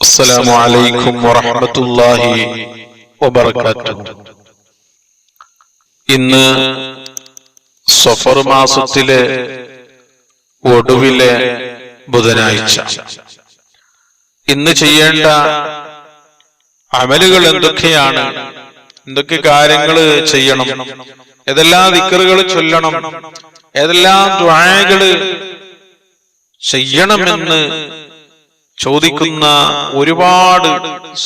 അസ്സലാമു അലൈക്കും വറഹ്മത്തുള്ളാഹി വബറകാതുഹു. ഇന്ന് സഫർ മാസത്തിലെ ഒടുവിലെ ബുധനാഴ്ച. ഇന്ന് ചെയ്യേണ്ട അമലുകൾ എന്തൊക്കെയാണ്, എന്തൊക്കെ കാര്യങ്ങൾ ചെയ്യണം, ഏതെല്ലാം ദിക്റുകൾ ചൊല്ലണം, ഏതെല്ലാം ദുആകൾ ചെയ്യണമെന്ന് ചോദിക്കുന്ന ഒരുപാട്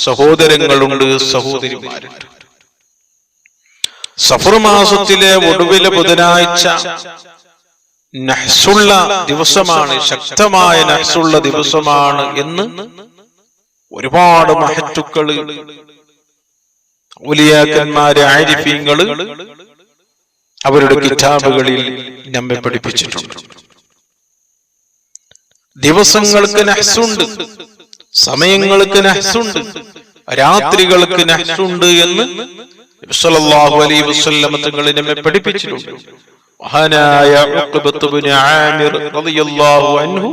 സഹോദരങ്ങളുണ്ട്, സഹോദരിമാരുണ്ട്. സഫർ മാസത്തിലെ ഒടുവിലെ ബുധനാഴ്ച നഹ്സുള്ള ദിവസമാണ്, ശക്തമായ നഹ്സുള്ള ദിവസമാണ് എന്ന് ഒരുപാട് മഹത്തുക്കള്, ഔലിയാക്കന്മാര്, ആരിഫീങ്ങള് അവരുടെ കിതാബുകളിൽ നമ്മെ പഠിപ്പിച്ചിട്ടുണ്ട്. ദിവസങ്ങൾക്ക് നഹ്സുണ്ട്, സമയങ്ങൾക്ക് നഹ്സുണ്ട്, രാത്രികൾക്ക് നഹ്സുണ്ട് എന്ന് നബി സല്ലല്ലാഹു അലൈഹി വസല്ലം തങ്ങൾ നമ്മെ പഠിപ്പിച്ചിട്ടുണ്ട്. മഹാനായ ഉഖബത്ത് ഇബ്നു ആമിർ റളിയല്ലാഹു അൻഹു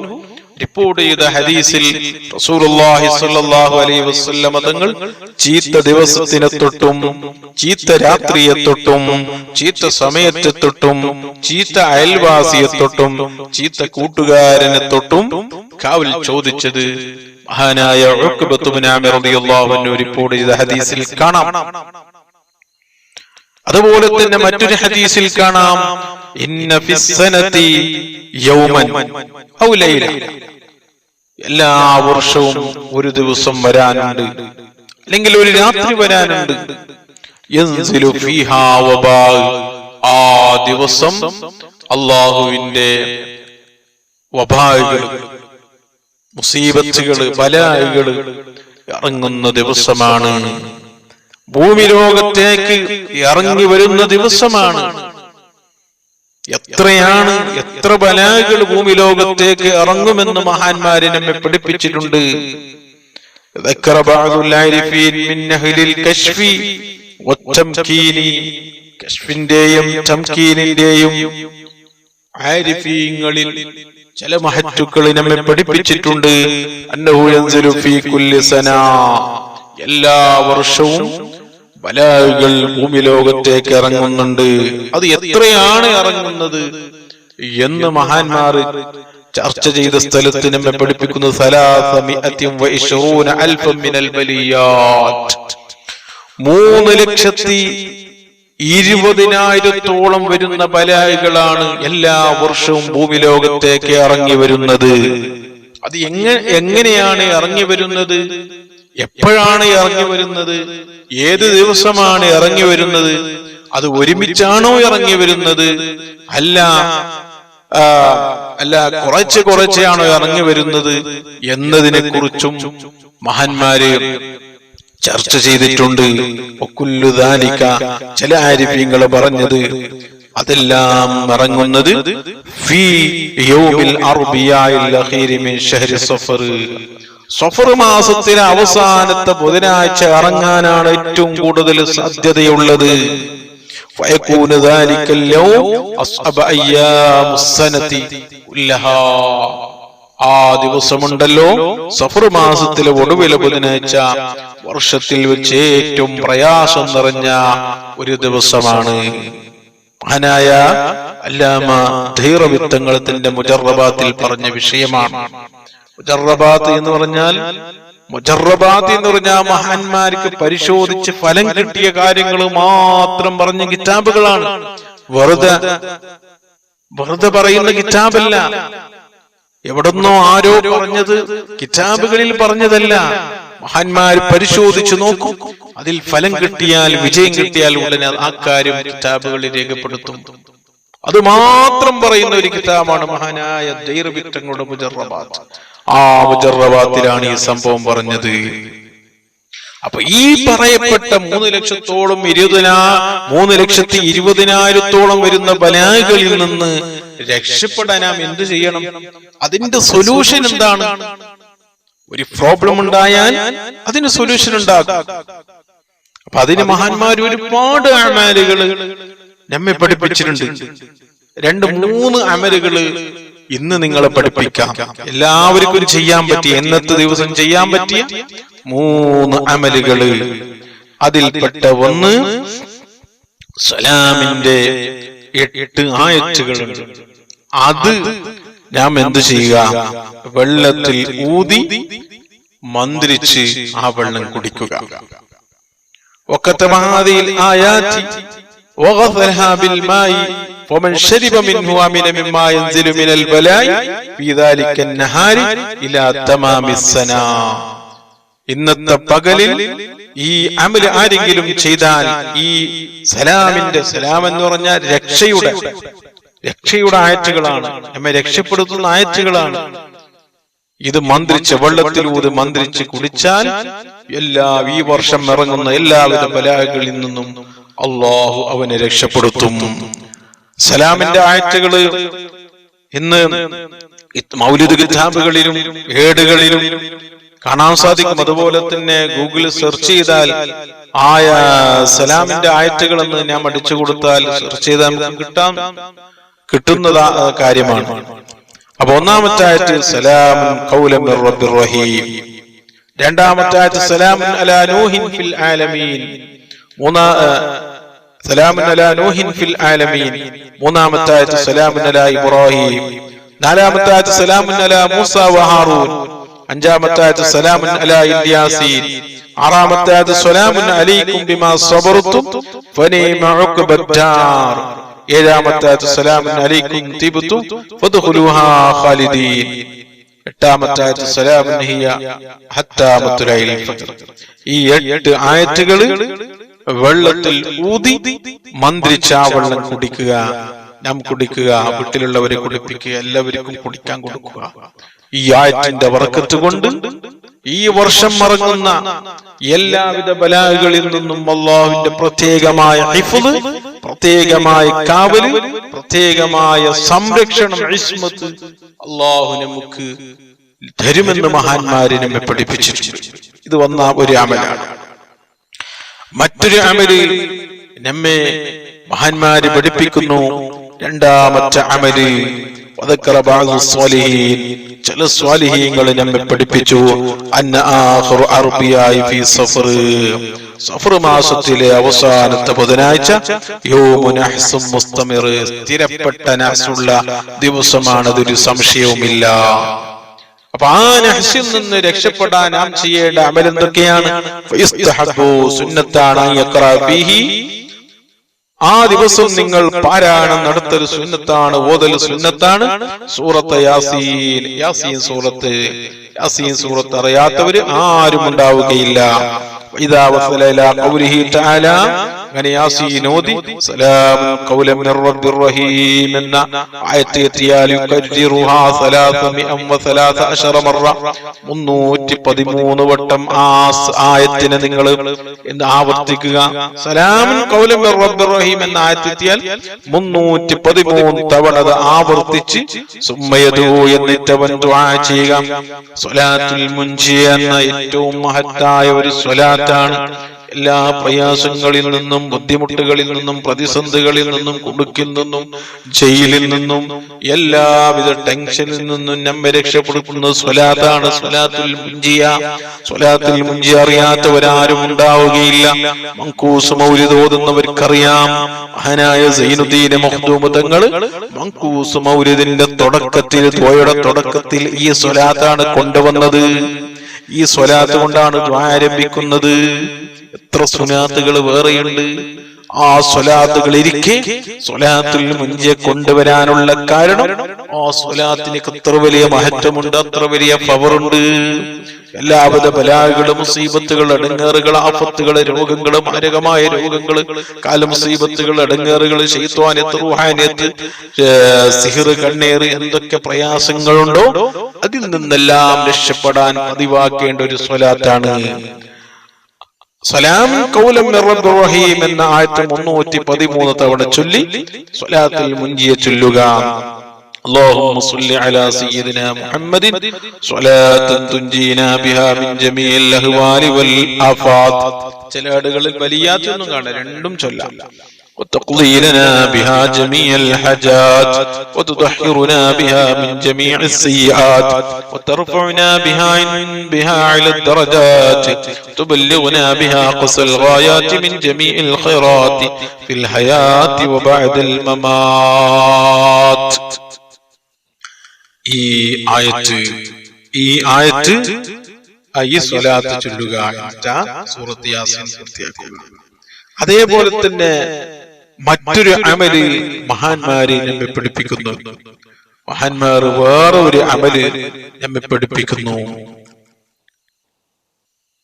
റിപ്പോർട്ട് ചെയ്ത ഹദീസിൽ റസൂലുള്ളാഹി സ്വല്ലല്ലാഹു അലൈഹി വസല്ലം തങ്ങൾ ചീത്ത ദിവസത്തിനെ തൊട്ടും ചീത്ത രാത്രിയെ തൊട്ടും ചീത്ത സമയത്തെ തൊട്ടും ചീത്ത അയൽവാസിയെ തൊട്ടും ചീത്ത കൂട്ടുകാരനെ തൊട്ടും കാവൽ ചോദിച്ചത് മഹാനായ ഉഖബത്ത് ഇബ്നു ആമിർ റളിയല്ലാഹു അൻഹു റിപ്പോർട്ട് ചെയ്ത ഹദീസിൽ കാണാം. അതുപോലെ തന്നെ മറ്റൊരു ഹദീസിൽ കാണാം, ഇന്ന ഫിസ്സനതി യൗമൻ ഔ ലൈല, എല്ലാ വർഷവും ഒരു ദിവസം വരാനുണ്ട്, അല്ലെങ്കിൽ ഒരു രാത്രി വരാനുണ്ട്. യൻസിലു ഫീഹാ വബാ, ആ ദിവസം അല്ലാഹുവിന്റെ വബാകൾ, മുസീബത്തുകൾ, ബലാകൾ ഇറങ്ങുന്ന ദിവസമാണ്. ഭൂമി ലോകത്തേക്ക് ഇറങ്ങി വരുന്ന ദിവസമാണ്. എത്ര ബലാകൾ ഭൂമി ലോകത്തേക്ക് ഇറങ്ങുമെന്ന് മഹാന്മാരെ നമ്മെ പഠിപ്പിച്ചിട്ടുണ്ട്. കശ്ഫിന്റെയും തംകീനിന്റെയും ആരിഫീങ്ങളിൽ ചില മഹത്തുക്കൾ നമ്മെ പഠിപ്പിച്ചിട്ടുണ്ട്. അന്നഹു യൻസിലു ഫീ കുല്ലി സനാ, എല്ലാ വർഷവും ബലാകൾ ഭൂമി ലോകത്തേക്ക് ഇറങ്ങുന്നുണ്ട്. അത് എത്രയാണ് ഇറങ്ങുന്നത് എന്ന് മഹാന്മാർ ചർച്ച ചെയ്ത സ്ഥലത്ത് നമ്മെ പഠിപ്പിക്കുന്നത് 3,20,000 വരുന്ന ബലാകളാണ് എല്ലാ വർഷവും ഭൂമി ലോകത്തേക്ക് ഇറങ്ങി വരുന്നത്. അത് എങ്ങനെയാണ് ഇറങ്ങി വരുന്നത്, എപ്പോഴാണ് ഇറങ്ങി വരുന്നത്, ഏത് ദിവസമാണ് ഇറങ്ങി വരുന്നത്, അത് ഒരുമിച്ചാണോ ഇറങ്ങി വരുന്നത്, അല്ല കുറച്ചാണോ ഇറങ്ങി വരുന്നത് എന്നതിനെ കുറിച്ചും മഹാന്മാര് ചർച്ച ചെയ്തിട്ടുണ്ട്. ചില ആരിഫീങ്ങൾ പറഞ്ഞത് അതെല്ലാം ഇറങ്ങുന്നത് ഫീ യൗമിൽ അർബിയാഇൽ അഖീരി മിൻ ശഹ്രി സഫർ, സഫർ മാസത്തിലെ അവസാനത്തെ ബുധനാഴ്ച ഇറങ്ങാനാണ് ഏറ്റവും കൂടുതൽ സാധ്യതയുള്ളത്. ഫയകൂന ദാലികൽ യൗം അസ്അബ അയ്യാമുസ് സനതി കുല്ലഹാ, ആ ദിവസമുണ്ടല്ലോ സഫർ മാസത്തിലെ ഒടുവിലെ ബുധനാഴ്ച വർഷത്തിൽ വെച്ച് ഏറ്റവും പ്രയാസം നിറഞ്ഞ ഒരു ദിവസമാണ്. മഹാനായ അല്ലാമ ധൈറവിത്തങ്ങൾ തന്റെ മുജറബാത്തിൽ പറഞ്ഞ വിഷയമാണ്. മുജറബാത്ത് എന്ന് പറഞ്ഞാൽ മഹാന്മാർക്ക് പരിശോധിച്ച് ഫലം കിട്ടിയ കാര്യങ്ങൾ മാത്രം പറഞ്ഞ കിതാബുകളാണ്. വെറുതെ പറയുന്ന കിതാബല്ല, എവിടെന്നോ ആരോ പറഞ്ഞത് കിതാബുകളിൽ പറഞ്ഞതല്ല. മഹാന്മാർ പരിശോധിച്ചു നോക്കും, അതിൽ ഫലം കിട്ടിയാൽ, വിജയം കിട്ടിയാൽ ഉടനെ ആ കാര്യം കിതാബുകളിൽ രേഖപ്പെടുത്തും. അത് മാത്രം പറയുന്ന ഒരു കിതാബാണ് മഹാനായ ധൈറവിത്തങ്ങളുടെ മുജറബാത്ത്. ആ മുജറബാത്തിലാണ് ഈ സംഭവം പറഞ്ഞത്. അപ്പൊ ഈ പറയപ്പെട്ട 3,20,000 വരുന്ന ബലാകളിൽ നിന്ന് രക്ഷപ്പെടാൻ നാം എന്ത് ചെയ്യണം? അതിന്റെ സൊല്യൂഷൻ എന്താണ്? ഒരു പ്രോബ്ലം ഉണ്ടായാൽ അതിന് സൊല്യൂഷൻ ഉണ്ടാകും. അപ്പൊ അതിന് മഹാന്മാർ ഒരുപാട് അമലുകൾ നമ്മെ പഠിപ്പിച്ചിട്ടുണ്ട്. 2-3 അമലുകൾ ഇന്ന് നിങ്ങളെ പഠിപ്പിക്കാം. എല്ലാവർക്കും ചെയ്യാൻ പറ്റിയ, ഇന്നത്തെ ദിവസം ചെയ്യാൻ പറ്റിയ 3 അമലുകള്. അതിൽപ്പെട്ട ഒന്ന് സലാമിന്റെ 8 ആയത്തുകളുണ്ട്. അത് നാം എന്ത് ചെയ്യുക? വെള്ളത്തിൽ ഊതി മന്ത്രിച്ച് ആ വെള്ളം കുടിക്കുക. ومن شرب منه آمن مما ينزل من البلاء في ذلك النهار إلى تمام السنة. ഇന്നത്തെ പകലിൽ ഈ അമൽ ആരെങ്കിലും ചെയ്താൽ, ഈ സലാമിന്റെ, സലാം എന്ന് പറഞ്ഞാൽ രക്ഷയുടെ ആയത്തുകളാണ്, നമ്മെ രക്ഷപ്പെടുത്തുന്ന ആയത്തുകളാണ്. ഇത് മന്ത്രിച്ച് വെള്ളത്തിലൂത് മന്ത്രിച്ച് കുടിച്ചാൽ ഈ വർഷം ഇറങ്ങുന്ന എല്ലാവിധ ബലാകളിൽ നിന്നും അള്ളാഹു അവനെ രക്ഷപ്പെടുത്തും. സലാമിന്റെ ആയത്തുകള് ഇന്ന് മൗലിദ് കിതാബുകളിലും ഏടുകളിലും കാണാൻ സാധിക്കും. അതുപോലെ തന്നെ ഗൂഗിളിൽ സെർച്ച് ചെയ്താൽ സലാമിന്റെ ആയത്തുകൾ എന്ന് ഞാൻ അടിച്ചു കൊടുത്താൽ സെർച്ച് ചെയ്താൽ കിട്ടുന്ന കാര്യമാണ്. അപ്പൊ ഒന്നാമത്തെ ആയത്ത് സലാമുൻ ഖൗലൻ മിർ റബ്ബിർ റഹീം. രണ്ടാമത്തെ ആയത്ത് സലാമുൻ അലാ നൂഹിൻ ഫിൽ ആലമീൻ. സലാമുൻ അലാ നൂഹിൻ ഫിൽ ആലമീൻ. മൂന്നാമത്തെ ആയത്ത് സലാമുൻ അലാ ഇബ്രാഹിം. നാലാമത്തെ ആയത്ത് സലാമുൻ അലാ മൂസ വ ഹാറൂൻ. അഞ്ചാമത്തെ ആയത്ത് സലാമുൻ അലാ ഇല്യാസീൻ. ആറാമത്തെ ആയത്ത് സലാമുൻ അലൈക്കും ബിമാ സബർതും ഫനിഅമ ഉഖ്ബദ്ദാർ. ഏഴാമത്തെ ആയത്ത് സലാമുൻ അലൈക്കും തിബ്തും ഫദ്ഖുലൂഹാ ഖാലിദീൻ. എട്ടാമത്തെ ആയത്ത് സലാമുൻ ഹിയ ഹത്താ മത്ലഇൽ ഫജ്ർ. ഈ 8 ആയത്തുകൾ വെള്ളത്തിൽ ഊതി മന്ത്രിച്ച വെള്ളം കുടിക്കുക. നാം കുടിക്കുക, വീട്ടിലുള്ളവരെ കുടിപ്പിക്കുക, എല്ലാവർക്കും കുടിക്കാൻ കൊടുക്കുക. ഈ ആയത്തിന്റെ ബറക്കത്ത് കൊണ്ട് ഈ വർഷം ഇറങ്ങുന്ന എല്ലാവിധ ബലാകളിൽ നിന്നും അല്ലാഹുവിന്റെ പ്രത്യേകമായ ഹിഫ്ള്, പ്രത്യേകമായ കാവല്, പ്രത്യേകമായ സംരക്ഷണം, ഇസ്മത്ത് അല്ലാഹു നമുക്ക് തരുമെന്ന് മഹാന്മാരെ നമ്മെ പഠിപ്പിച്ചിട്ടുണ്ട്. ഇത് വന്ന ഒരു അമലാണ്. മറ്റൊരു അമല് നമ്മെ മഹാന്മാര് പഠിപ്പിക്കുന്നു. രണ്ടാമത്തെ അമല് ചില സ്വാലിഹീങ്ങൾ നമ്മെ പഠിപ്പിച്ചു. സഫർ മാസത്തിലെ അവസാനത്തെ ബുധനാഴ്ച സ്ഥിരപ്പെട്ട നഹ്സുള്ള ദിവസമാണ്, അതൊരു സംശയവുമില്ല. അപ്പൊ ആ നഹ്സിൽ നിന്ന് രക്ഷപ്പെടാൻ നാം ചെയ്യേണ്ട അമൽ എന്തൊക്കെയാണ്? സുന്നത്താണ് ആ ദിവസം നിങ്ങൾ പാരായണം നടത്തൽ സുന്നത്താണ്, ഓതൽ സുന്നത്താണ്. സൂറത്ത് യാസീൻ, യാസീൻ സൂറത്ത് അറിയാത്തവര് ആരും ഉണ്ടാവുകയില്ല. ഇദാ വസല ഇലാ ഖൗലിഹി തആല, അങ്ങനെ യാസീൻ ഓതി സലാമുൻ ഖൗലൻ മിർ റബ്ബിർ റഹീം എന്ന ആയത്ത് എത്തിയാൽ യുകർരിറുഹാ 313 മറ, 313 വട്ടം ആ ആയത്തിനെ നിങ്ങൾ ആവർത്തിക്കുക. സലാമുൻ ഖൗലൻ മിർ റബ്ബിർ റഹീം എന്ന ആയത്ത് എത്തിയാൽ 313 തവണ അത് ആവർത്തിച്ച് സുമ്മയദു എന്നിട്ടവൻ ദുആ ചെയ്യുക. സ്വലാത്തുൽ മുൻജിയ എന്ന ഏറ്റവും മഹത്തായ ഒരു സ്വലാത്താണ്. എല്ലാ പ്രയാസങ്ങളിൽ നിന്നും, ബുദ്ധിമുട്ടുകളിൽ നിന്നും, പ്രതിസന്ധികളിൽ നിന്നും, കുടുക്കിൽ നിന്നും, ജയിലിൽ നിന്നും, എല്ലാവിധ ടെൻഷനിൽ നിന്നും നമ്മെ രക്ഷപ്പെടുത്തുന്ന സ്വലാത്താണ് സ്വലാത്തുൽ മുൻജിയ. സ്വലാത്തുൽ മുൻജിയ അറിയാത്തവരാരും ഉണ്ടാവുകയില്ല. മങ്കൂസ് മൗലിദ് ഓതുന്നവർക്കറിയാം. മഹാനായ സൈനുദ്ദീൻ മഖ്ദൂം തങ്ങൾ മങ്കൂസ് മൗലിദിന്റെ തുടക്കത്തിൽ, ദ്വയുടെ തുടക്കത്തിൽ ഈ സ്വലാത്താണ് കൊണ്ടുവന്നത്. ഈ സ്വലാത്ത് കൊണ്ടാണ് ദ്വാ ആരംഭിക്കുന്നത്. എത്ര സ്വലാത്തുകൾ വേറെയുണ്ട്. ആ സ്വലാത്തുകൾ ഇരിക്കെ സ്വലാത്തുൽ മുൻജിയെ കൊണ്ടുവരാനുള്ള കാരണം ആ സ്വലാത്തിന് എത്ര വലിയ മഹത്വമുണ്ട്, അത്ര വലിയ പവറുണ്ട്. എല്ലാവിധ ബലാകളും, മുസീബത്തുകൾ, അടങ്ങേറുകൾ, ആഫത്തുകൾ, രോഗങ്ങൾ, മാരകമായ രോഗങ്ങൾ, കാലമുസീബത്തുകൾ, അടങ്ങേറുകൾ, ശൈത്വാനിയത്ത്, റൂഹാനിയത്ത്, സിഹ്ർ, കണ്ണേറ്, എന്തൊക്കെ പ്രയാസങ്ങളുണ്ടോ അതിൽ നിന്നെല്ലാം രക്ഷപ്പെടാൻ പതിവാക്കേണ്ട ഒരു സ്വലാത്താണ് സലാം ഖൗലൻ മിർ റബ്ബിർ റഹീം എന്ന ആയത്ത് 313 തവണ ചൊല്ലി സ്വലാത്തുൽ മുൻജിയെ ചൊല്ലുക. اللهم صل على سيدنا محمد صلاة تنجينا بها من جميع الأهوال والآفات. ചില ആളുകളിൽ വലിയാത്തൊന്നും കാണാം, രണ്ടും ചൊല്ലാം. وتقضي لنا بها جميع الحاجات وتطهرنا بها من جميع السيئات وترفعنا بها على الدرجات تبلغنا بها أقصى الغايات من جميع الخيرات في الحياة وبعد الممات. ഈ ആയത്ത് ഈ സ്വലാത്ത് ചൊല്ലുക എന്നിട്ട് സൂറത്ത് യാസീൻ പൂർത്തിയാക്കുക. അതേപോലെ തന്നെ മറ്റൊരു അമല് മഹാന്മാരെ നമ്മെ പഠിപ്പിക്കുന്നു. മഹാന്മാർ വേറെ ഒരു അമല് നമ്മെ പഠിപ്പിക്കുന്നു.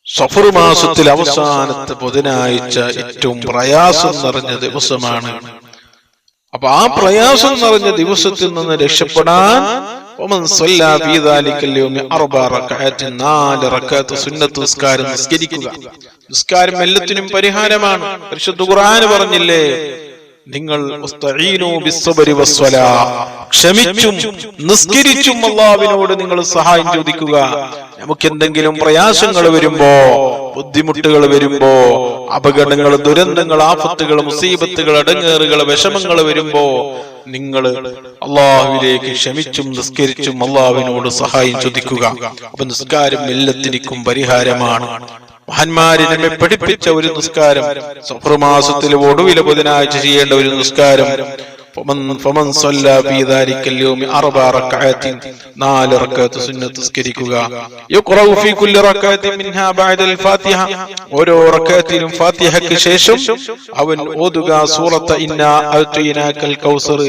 സഫർ മാസത്തിൽ അവസാനത്തെ ബുധനാഴ്ച ഏറ്റവും പ്രയാസം നിറഞ്ഞ ദിവസമാണ്. അപ്പൊ ആ പ്രയാസം നിറഞ്ഞ ദിവസത്തിൽ നിന്ന് രക്ഷപ്പെടാൻ 4 റക്അത്ത് സുന്നത്ത് നിസ്കാരം നിസ്കരിക്കുക. നിസ്കാരം എല്ലാത്തിനും പരിഹാരമാണ്. പരിശുദ്ധ ഖുർആൻ പറഞ്ഞില്ലേ, നിങ്ങൾ ക്ഷമിച്ചും നിസ്കരിച്ചും അല്ലാഹുവിനോട് നിങ്ങൾ സഹായം ചോദിക്കുക. നമുക്ക് എന്തെങ്കിലും പ്രയാസങ്ങൾ വരുമ്പോ, ബുദ്ധിമുട്ടുകൾ വരുമ്പോ, അപകടങ്ങൾ, ദുരന്തങ്ങൾ, ആഫത്തുകൾ, മുസീബത്തുകൾ, അടങ്ങേറുകൾ, വിഷമങ്ങൾ വരുമ്പോ നിങ്ങൾ അള്ളാഹുവിലേക്ക് ക്ഷമിച്ചും നിസ്കരിച്ചും അള്ളാഹുവിനോട് സഹായം ചോദിക്കുക. അപ്പൊ നിസ്കാരം എല്ലാത്തിനും പരിഹാരമാണ്. മഹാന്മാരെ നമ്മെ പഠിപ്പിച്ച ഒരു നിസ്കാരം, സഫർ മാസത്തിലെ ഒടുവിലെ ബുധനാഴ്ച ചെയ്യേണ്ട ഒരു നിസ്കാരം. 4 റക്അത്ത് സുന്നത്ത് നിസ്കരിക്കുക. യഖറഉ ഫീ കുല്ലി റക്അത്തിൻ മിൻഹാ ബഅദൽ ഫാത്തിഹ, ഓരോ റക്അത്തിലും ഫാത്തിഹയ്ക്ക് ശേഷം അവൻ ഓതുക സൂറത്ത് ഇന്നാ അഅ്തൈനാകൽ കൗസർ.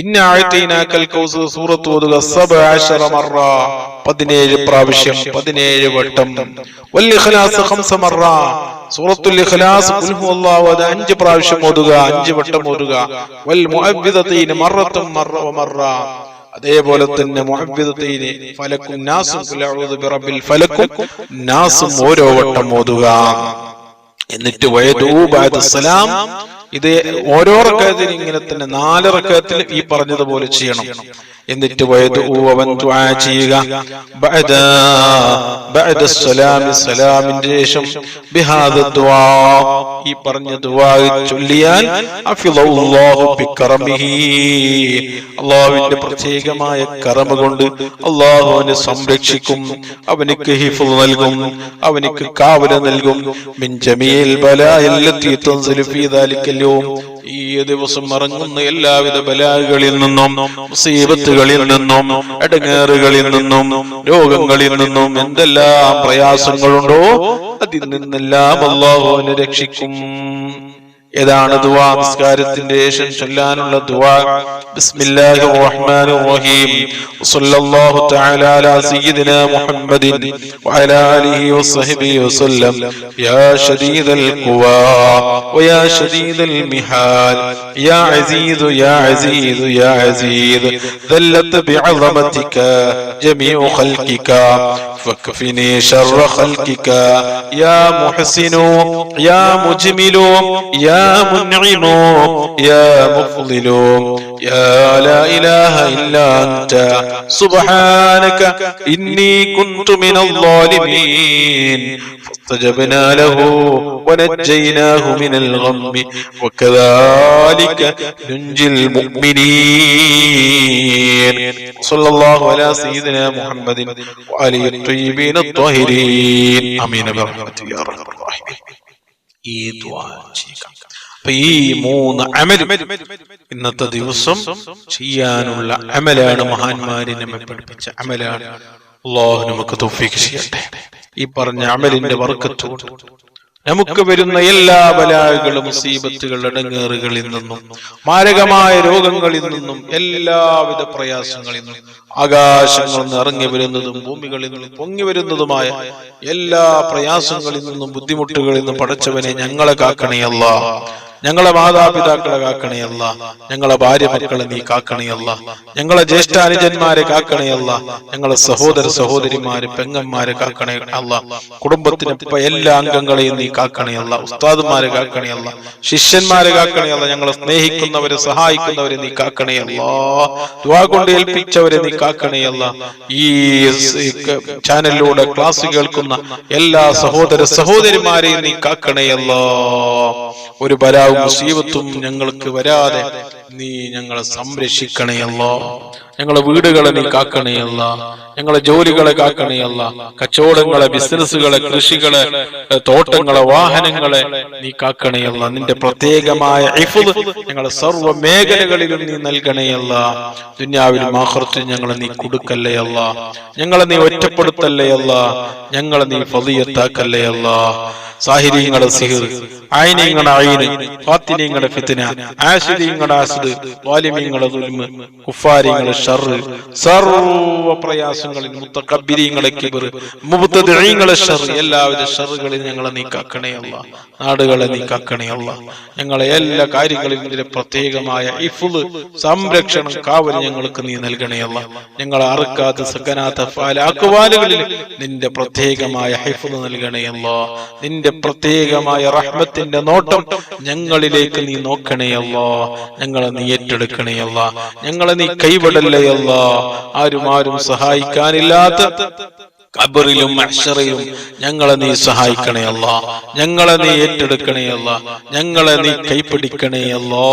ഇന്നാ അഅ്തൈനാകൽ കൗസർ സൂറത്ത് ഓതുക 17 മറ, 17 പ്രാവശ്യം, 17 വട്ടം. വൽ ഇഖ്ലാസ് 5 മറ, സൂറത്തുൽ ഇഖ്ലാസ് ഖുൽ ഹുവല്ലാഹു അഹദ് 5 പ്രാവശ്യം ഓതുക, 5 വട്ടം ഓതുക. വൽ മുഅവ്വിദതൈൻ മറത്തും മറ, അതേപോലെ തന്നെ മുഅവ്വിദതൈൻ ഫലക്കും നാസും ഖുൽ അഊദു ബിറബ്ബിൽ ഫലക്കും നാസും ഓരോ വട്ടം ഓതുക. എന്നിട്ട് വയദൂ ബഅദ സലാം, ഇത് ഓരോ റക്അത്തിലും ഇങ്ങനെ തന്നെ 4 റക്അത്തിൽ ഈ പറഞ്ഞതുപോലെ ചെയ്യണം. എന്നിട്ട് അവൻ ദുആ ചെയ്യുക ബഅദ സലാം, സലാമിന്റെ ശേഷം ബിഹാദ ദുആ, ഈ പറഞ്ഞ ദുആ ചൊല്ലിയാൽ അഫിളല്ലാഹു ബികറമിഹി, അല്ലാഹുവിന്റെ പ്രത്യേകമായ കറമ കൊണ്ട് അല്ലാഹു അവനെ സംരക്ഷിക്കും, അവനിക്ക് ഹിഫ്ള് നൽകും, അവനിക്ക് കാവൽ നൽകും. മിൻ ജമീൽ ബലാഇല്ലത്തി തൻസിലു ഫീ ദാലിക്കൽ യൗം, ഈ ദിവസം ഇറങ്ങുന്ന എല്ലാവിധ ബലാകളിൽ നിന്നും, മുസീബത്തുകളിൽ നിന്നും, അടങ്ങേറുകളിൽ നിന്നും, രോഗങ്ങളിൽ നിന്നും എന്തെല്ലാം പ്രയാസങ്ങളുണ്ടോ അതിൽ നിന്നെല്ലാം അല്ലാഹു അവനെ രക്ഷിക്കും. ഏതാണ് ദുആ? നിസ്കാരത്തിന്റെ ശേഷം ചൊല്ലാനുള്ള ദുആ. ബിസ്മില്ലാഹിർ റഹ്മാനിർ റഹീം. സല്ലല്ലാഹു തആല അലാ സയ്യിദിനാ മുഹമ്മദിൻ വഅലാ ആലിഹി വസഹ്ബിഹി വസല്ലം. യാ ശദീദൽ ഖുവാ വയാ ശദീദൽ മിഹാൽ യാ അസീസ് യാ അസീസ് യാ അസീസ് ദല്ലത ബിഅളമതിക ജമീഉ ഖൽഖിക ഫക്ഫിനി ശർറ ഖൽഖിക യാ മുഹ്സിനു യാ മുജ്മിലു യാ منعم يا مفضل يا لا إله إلا أنت سبحانك إني كنت من الظالمين فاستجبنا له ونجيناه من الغم وكذلك ننجي المؤمنين. صلى الله على سيدنا محمد وآله الطيبين الطاهرين آمين برحمتك يا أرحم الراحمين. ഈ ദുആ ചെയ്യുക. അപ്പൊ ഈ 3 അമലും ഇന്നത്തെ ദിവസം ചെയ്യാനുള്ള അമലാണ്. മഹാന്മാരെ നമ്മെ പഠിപ്പിച്ച അമലാണ്. അല്ലാഹു നമുക്ക് തൗഫീഖ് ചെയ്യട്ടെ. ഈ പറഞ്ഞ അമലിന്റെ ബർക്കത്തോട് നമുക്ക് വരുന്ന എല്ലാ ബലാകളും, മുസീബത്തുകൾ, അടങ്ങേറുകളിൽ നിന്നും, മാരകമായ രോഗങ്ങളിൽ നിന്നും, എല്ലാവിധ പ്രയാസങ്ങളിൽ നിന്നും, ആകാശങ്ങളിൽ നിന്ന് ഇറങ്ങി വരുന്നതും ഭൂമികളിൽ നിന്നും പൊങ്ങി വരുന്നതുമായ എല്ലാ പ്രയാസങ്ങളിൽ നിന്നും, ബുദ്ധിമുട്ടുകളിൽ നിന്നും പടച്ചവനെ ഞങ്ങളെ കാക്കണേ അല്ലാഹ്. ഞങ്ങളെ മാതാപിതാക്കളെ കാക്കണേ അല്ലാഹ്. ഞങ്ങളെ ഭാര്യ മക്കളെ നീ കാക്കണേ അല്ലാഹ്. ഞങ്ങളെ ജ്യേഷ്ഠാനുജന്മാരെ കാക്കണേ അല്ലാഹ്. ഞങ്ങളെ സഹോദര സഹോദരിമാരെ, പെങ്ങന്മാരെ കാക്കണേ അല്ലാഹ്. കുടുംബത്തിന് എല്ലാ അംഗങ്ങളെയും നീ കാക്കണേ അല്ലാഹ്. ഉസ്താദുമാരെ കാക്കണേ അല്ലാഹ്. ശിഷ്യന്മാരെ കാക്കണേ അല്ലാഹ്. ഞങ്ങളെ സ്നേഹിക്കുന്നവരെ, സഹായിക്കുന്നവരെ നീ കാക്കണേ അല്ലാഹ്. ദുആ കൊണ്ട് ഏൽപ്പിച്ചവരെ നീ കാക്കണേ അല്ലാഹ്. ഈ ചാനലിലൂടെ ക്ലാസ് കേൾക്കുന്ന എല്ലാ സഹോദര സഹോദരിമാരെയും നീ കാക്കണേ അല്ലാഹ്. ഒരു ബലാ മുസീബത്തും ഞങ്ങൾക്ക് വരാതെ നീ ഞങ്ങളെ സംരക്ഷിക്കണേ അല്ലാ. ഞങ്ങളെ വീടുകളെ നീ കാക്കണേ അല്ലാ. ഞങ്ങളെ ജോലികളെ കാക്കണേ അല്ലാ. കച്ചവടങ്ങളെ, ബിസിനസ്സുകളെ, കൃഷികളെ, തോട്ടങ്ങളെ, വാഹനങ്ങളെ നീ കാക്കണേ അല്ലാ. നിന്റെ പ്രത്യേകമായ ഹിഫ്ള് ഞങ്ങളെ സർവ്വ മേഖലകളിലും നീ നൽകണേ അല്ലാ. ദുനിയാവിലും ആഖിറത്തിലും ഞങ്ങളെ നീ കൊടുക്കല്ലേ അല്ലാ. ഞങ്ങളെ നീ ഒറ്റപ്പെടുത്തല്ലേ അല്ലാ. ഞങ്ങളെ നീ ഫളിയത്താക്കല്ലേ അല്ലാ. സാഹിരീങ്ങളുടെ സിഹർ, ഐനീങ്ങളുടെ ഐന്, ഫാത്തിനീങ്ങളുടെ ഫിത്ന, ആസിദീങ്ങളുടെ ആസിദ്, വാലിമീങ്ങളുടെ ദുൽമ്, കുഫാരിങ്ങളുടെ ഷർറ്, സർവ്വ പ്രയാസങ്ങളിൽ മുത്തകബ്ബിരീങ്ങളുടെ കിബ്ർ, മുബ്തദിഈങ്ങളുടെ ഷർറ്, എല്ലാവിധ ഷർറുകളിൽ ഞങ്ങളെ നീ കാക്കണേ അല്ലാ. നാടുകളെ നീ കാക്കണേ അല്ലാ. ഞങ്ങളെ എല്ലാ കാര്യങ്ങളിലും നിന്റെ പ്രത്യേകമായ ഹിഫ്ള്, സംരക്ഷണം, കാവൽ ഞങ്ങൾക്ക് നീ നൽകണേ അല്ലാ. ഞങ്ങളെ അറുക്കാത്ത സകനാത്ത അക്വാലുകളിൽ നിന്റെ പ്രത്യേകമായ ഹിഫ്ള് നൽകണേ അല്ലാ. നിന്റെ പ്രത്യേകമായ റഹ്മത്തിന്റെ നോട്ടം ഞങ്ങളിലേക്ക് നീ നോക്കണേ അല്ലാ. ഞങ്ങളെ നീ ഏറ്റെടുക്കണേ അല്ലാ. ഞങ്ങളെ നീ കൈവിടല്ലേ അല്ലാ. ആരും സഹായിക്കാനില്ലാത്ത ഖബറിലും മഹ്ശറിലും ഞങ്ങളെ നീ സഹായിക്കണേ അല്ലാ. ഞങ്ങളെ നീ ഏറ്റെടുക്കണേ അല്ലാ. ഞങ്ങളെ നീ കൈപിടിക്കണേ അല്ലാ.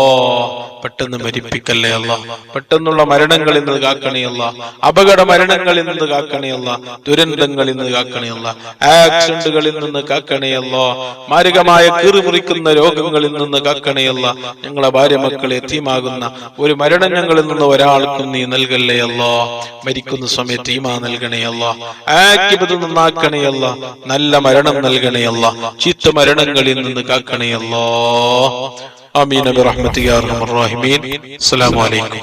പെട്ടെന്ന് മരിപ്പിക്കല്ലേ അല്ലാ. പെട്ടെന്നുള്ള മരണങ്ങളിൽ നിന്ന് കാക്കണേ അല്ലാ. അപകട മരണങ്ങളിൽ നിന്ന് കാക്കണേ അല്ലാ. ദുരന്തങ്ങളിൽ നിന്ന് കാക്കണേ അല്ലാ. ആക്സിഡന്റുകളിൽ നിന്ന് കാക്കണേ അല്ലാ. മാരകമായ കീറിമുറിക്കുന്ന രോഗങ്ങളിൽ നിന്ന് കാക്കണേ അല്ലാ. ഞങ്ങളെ ഭാര്യ മക്കളെ യതീമാകുന്ന ഒരു മരണം ഞങ്ങളിൽ നിന്ന് ഒരാൾക്കും നീ നൽകല്ലേ അല്ലാ. മരിക്കുന്ന സമയത്ത് ഈമാൻ നൽകണേ അല്ലാ. ആഖിബത്ത് നന്നാക്കണേ അല്ലാ. നല്ല മരണം നൽകണേ അല്ലാ. ചീത്ത മരണങ്ങളിൽ നിന്ന് കാക്കണേ അല്ലാ. ആമീൻ ബിറഹ്മതിക യാ അർഹമർ റഹീമീൻ. അസ്സലാമു അലൈക്കും.